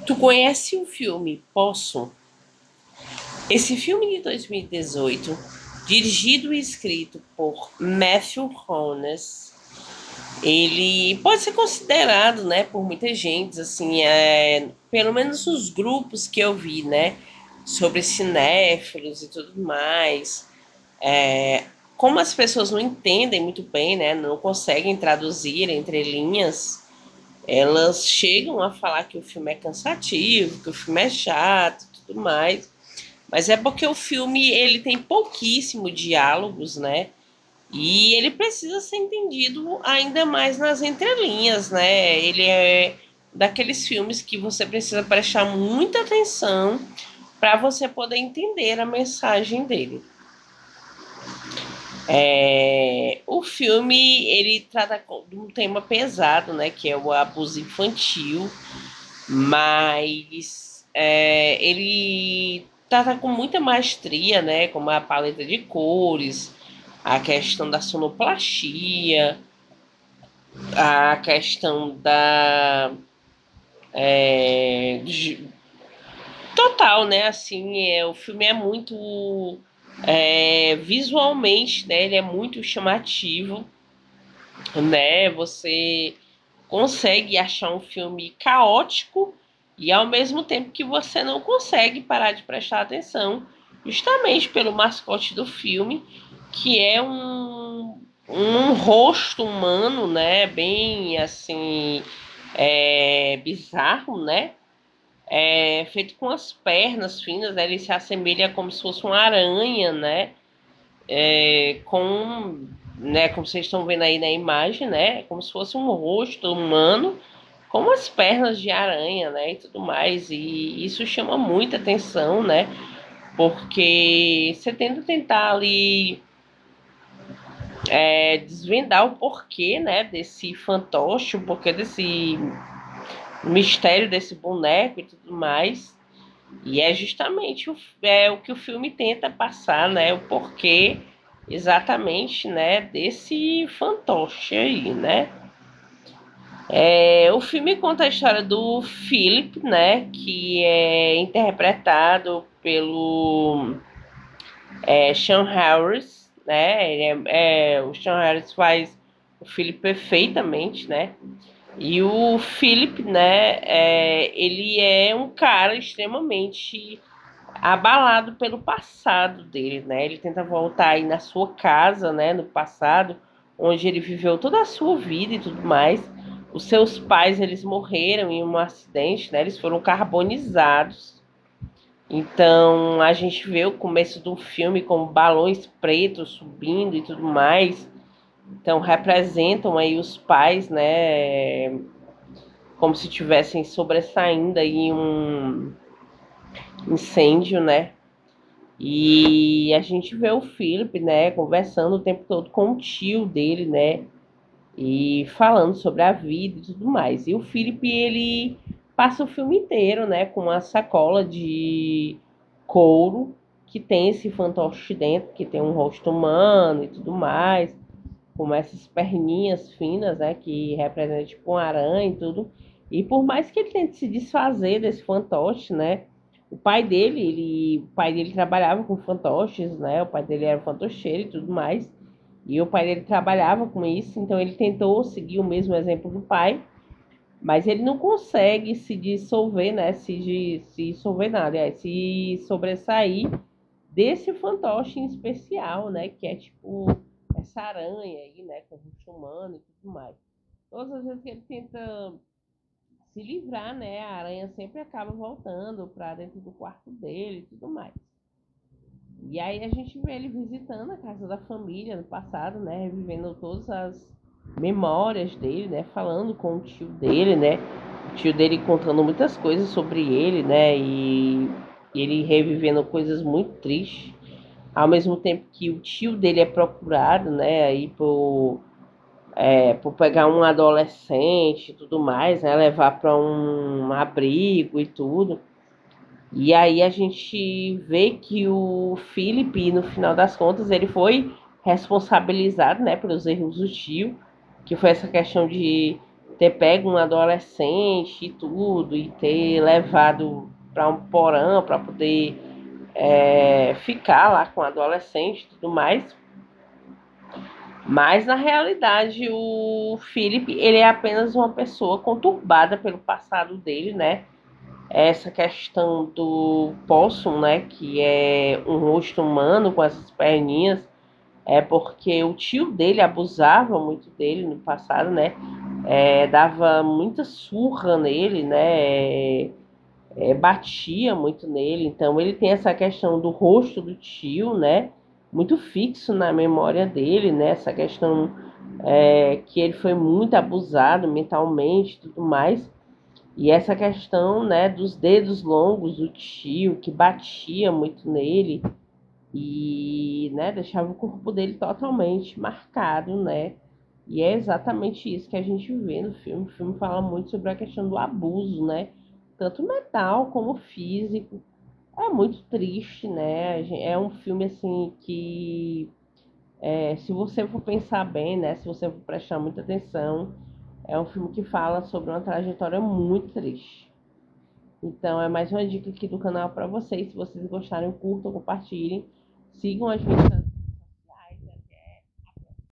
Tu conhece o filme Poço? Esse filme de 2018, dirigido e escrito por Matthew Holness, ele pode ser considerado, né, por muita gente, assim, pelo menos os grupos que eu vi, né, sobre cinéfilos e tudo mais, como as pessoas não entendem muito bem, né, não conseguem traduzir entre linhas, elas chegam a falar que o filme é cansativo, que o filme é chato, e tudo mais. Mas é porque o filme ele tem pouquíssimo diálogos, né? E ele precisa ser entendido ainda mais nas entrelinhas, né? Ele é daqueles filmes que você precisa prestar muita atenção para você poder entender a mensagem dele. O filme ele trata de um tema pesado, né? Que é o abuso infantil, mas ele trata com muita maestria, né? Como a paleta de cores, a questão da sonoplastia, a questão da total, né? Assim, o filme é muito visualmente, né? Ele é muito chamativo, né? Você consegue achar um filme caótico e ao mesmo tempo que você não consegue parar de prestar atenção, justamente pelo mascote do filme, que é um rosto humano, né? Bem assim, bizarro, né? Feito com as pernas finas, né? Ele se assemelha como se fosse uma aranha, né? Como vocês estão vendo aí na imagem, né? Como se fosse um rosto humano, com as pernas de aranha, né? E tudo mais. E isso chama muita atenção, né? Porque você tenta tentar ali desvendar o porquê, né? Desse fantoche, o porquê desse mistério desse boneco e tudo mais. E é justamente o que o filme tenta passar, né? O porquê exatamente, né? Desse fantoche aí, né? O filme conta a história do Philip, né? Que é interpretado pelo Sean Harris, né? O Sean Harris faz o Philip perfeitamente, né? E o Philip, né, ele é um cara extremamente abalado pelo passado dele, né? Ele tenta voltar aí na sua casa, né, no passado, onde ele viveu toda a sua vida e tudo mais. Os seus pais, eles morreram em um acidente, né? Eles foram carbonizados. Então, a gente vê o começo do filme com balões pretos subindo e tudo mais. Então representam aí os pais, né, como se tivessem sobressaindo aí um incêndio, né? E a gente vê o Philip, né, conversando o tempo todo com o tio dele, né, e falando sobre a vida e tudo mais. E o Philip, ele passa o filme inteiro, né, com uma sacola de couro que tem esse fantoche dentro, que tem um rosto humano e tudo mais, com essas perninhas finas, né, que representam tipo uma aranha e tudo. E por mais que ele tente se desfazer desse fantoche, né, o pai dele trabalhava com fantoches, né, o pai dele era fantocheiro e tudo mais. E o pai dele trabalhava com isso, então ele tentou seguir o mesmo exemplo do pai, mas ele não consegue se dissolver, né, se dissolver nada, se sobressair desse fantoche em especial, né? Que é tipo essa aranha aí, né? Com rosto humano e tudo mais. Todas as vezes que ele tenta se livrar, né? A aranha sempre acaba voltando para dentro do quarto dele e tudo mais. E aí a gente vê ele visitando a casa da família no passado, né? Revivendo todas as memórias dele, né? Falando com o tio dele, né? O tio dele contando muitas coisas sobre ele, né? E ele revivendo coisas muito tristes. Ao mesmo tempo que o tio dele é procurado, né? Aí por pegar um adolescente e tudo mais, né? Levar para um abrigo e tudo. E aí a gente vê que o Felipe, no final das contas, ele foi responsabilizado, né, pelos erros do tio, que foi essa questão de ter pego um adolescente e tudo, e ter levado para um porão para poder ficar lá com o adolescente e tudo mais. Mas na realidade o Philip, ele é apenas uma pessoa conturbada pelo passado dele, né? Essa questão do Possum, né, que é um rosto humano com essas perninhas, é porque o tio dele abusava muito dele no passado, né? Dava muita surra nele, né? Batia muito nele. Então ele tem essa questão do rosto do tio, né? Muito fixo na memória dele, né? Essa questão que ele foi muito abusado mentalmente, e tudo mais. E essa questão, né, dos dedos longos do tio que batia muito nele e, né, deixava o corpo dele totalmente marcado, né? E é exatamente isso que a gente vê no filme. O filme fala muito sobre a questão do abuso, né? Tanto mental como físico. É muito triste, né? É um filme assim que, se você for pensar bem, né? Se você for prestar muita atenção, é um filme que fala sobre uma trajetória muito triste. Então é mais uma dica aqui do canal para vocês. Se vocês gostarem, curtam, compartilhem. Sigam as minhas